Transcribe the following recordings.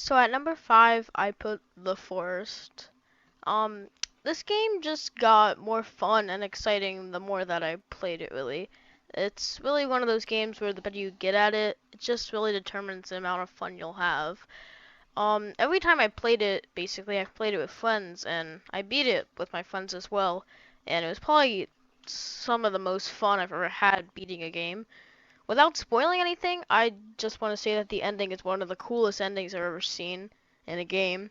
So at number 5, I put The Forest. This game just got more fun and exciting the more that I played it, really. It's really one of those games where the better you get at it, it just really determines the amount of fun you'll have. Every time I played it, basically, I've played it with friends, and I beat it with my friends as well. And it was probably some of the most fun I've ever had beating a game. Without spoiling anything, I just want to say that the ending is one of the coolest endings I've ever seen in a game,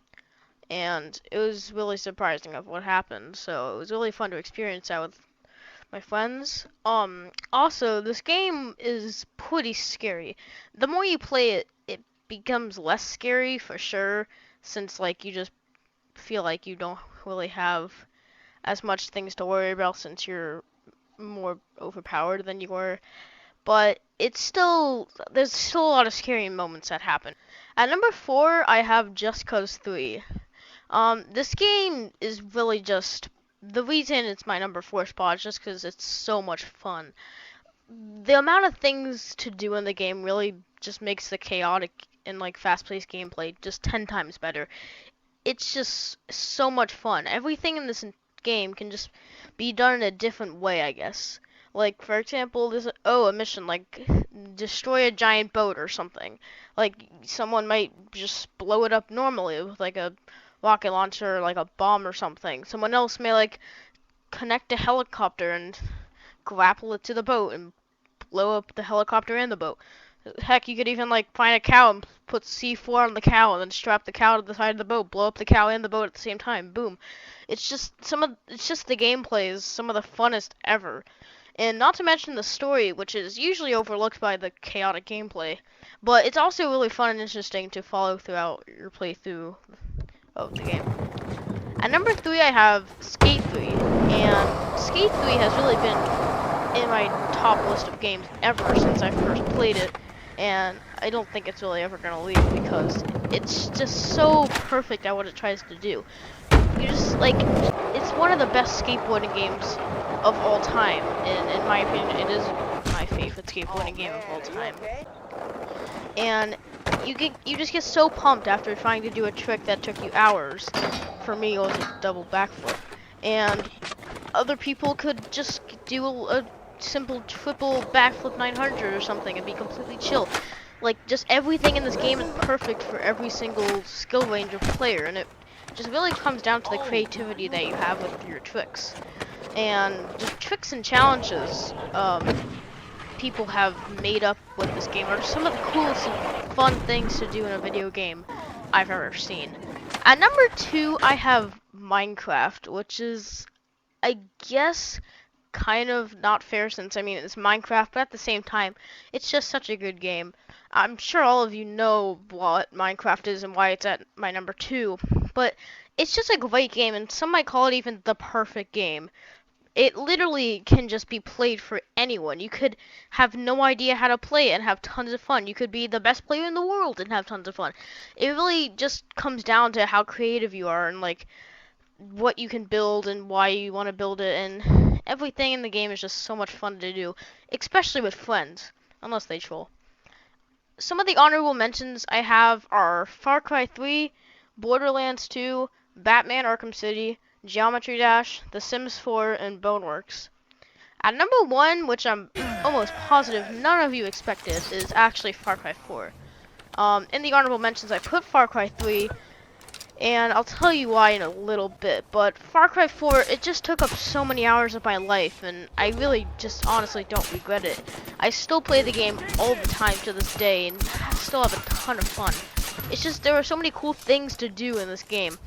and it was really surprising of what happened. So it was really fun to experience that with my friends. Also, this game is pretty scary. The more you play it, it becomes less scary for sure, since like you just feel like you don't really have as much things to worry about since you're more overpowered than you were. But there's still a lot of scary moments that happen. At number 4, I have Just Cause 3. This game is really just the reason it's my number 4 spot is just because it's so much fun. The amount of things to do in the game really just makes the chaotic and like fast-paced gameplay just 10 times better. It's just so much fun. Everything in this game can just be done in a different way, I guess. Like, for example, there's a mission like destroy a giant boat or something. Like, someone might just blow it up normally with like a rocket launcher or like a bomb or something. Someone else may like connect a helicopter and grapple it to the boat and blow up the helicopter and the boat. Heck, you could even like find a cow and put C4 on the cow and then strap the cow to the side of the boat, blow up the cow and the boat at the same time. Boom. It's just the gameplay is some of the funnest ever. And not to mention the story, which is usually overlooked by the chaotic gameplay. But it's also really fun and interesting to follow throughout your playthrough of the game. At number 3, I have Skate 3. And Skate 3 has really been in my top list of games ever since I first played it. And I don't think it's really ever going to leave because it's just so perfect at what it tries to do. You just, like, it's one of the best skateboarding games of all time. In my opinion, it is my favorite skateboarding game of all time. And you just get so pumped after trying to do a trick that took you hours. For me, it was a double backflip. And other people could just do a simple triple backflip 900 or something and be completely chill. Like, just everything in this game is perfect for every single skill range of player, and it just really comes down to the creativity that you have with your tricks. And the tricks and challenges people have made up with this game are some of the coolest and fun things to do in a video game I've ever seen. At number 2, I have Minecraft, which is, I guess, kind of not fair since, I mean, it's Minecraft, but at the same time, it's just such a good game. I'm sure all of you know what Minecraft is and why it's at my number 2, but it's just a great game, and some might call it even the perfect game. It literally can just be played for anyone. You could have no idea how to play it and have tons of fun. You could be the best player in the world and have tons of fun. It really just comes down to how creative you are and like what you can build and why you want to build it, and everything in the game is just so much fun to do, especially with friends, unless they troll. Some of the honorable mentions I have are Far Cry 3, Borderlands 2, Batman Arkham City, Geometry Dash, The Sims 4, and Boneworks. At number 1, which I'm almost positive none of you expected, is actually Far Cry 4. In the honorable mentions, I put Far Cry 3, and I'll tell you why in a little bit, but Far Cry 4, it just took up so many hours of my life, and I really just honestly don't regret it. I still play the game all the time to this day, and still have a ton of fun. It's just, there are so many cool things to do in this game,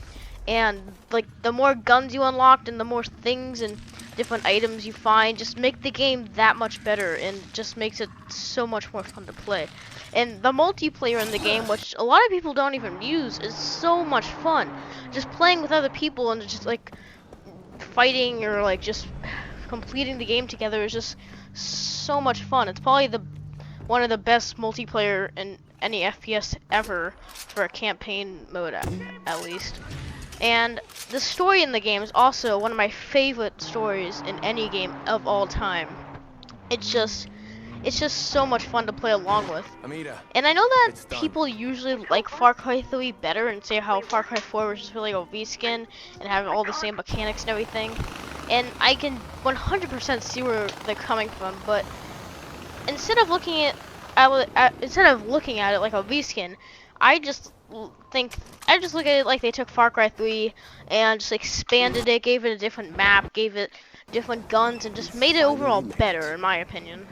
and like, the more guns you unlock, and the more things and different items you find, just make the game that much better, and just makes it so much more fun to play. And the multiplayer in the game, which a lot of people don't even use, is so much fun. Just playing with other people and just like fighting or like just completing the game together is just so much fun. It's probably one of the best multiplayer in any FPS ever for a campaign mode at least. And the story in the game is also one of my favorite stories in any game of all time. It's just, it's just so much fun to play along with. Amita, And I know that it's done. people usually like Far Cry 3 better and say how Far Cry 4 was just really a reskin and having all the same mechanics and everything. And I can 100% see where they're coming from, but instead of looking at it like a reskin, I just look at it like they took Far Cry 3 and just expanded it, gave it a different map, gave it different guns, and just made it overall better, in my opinion.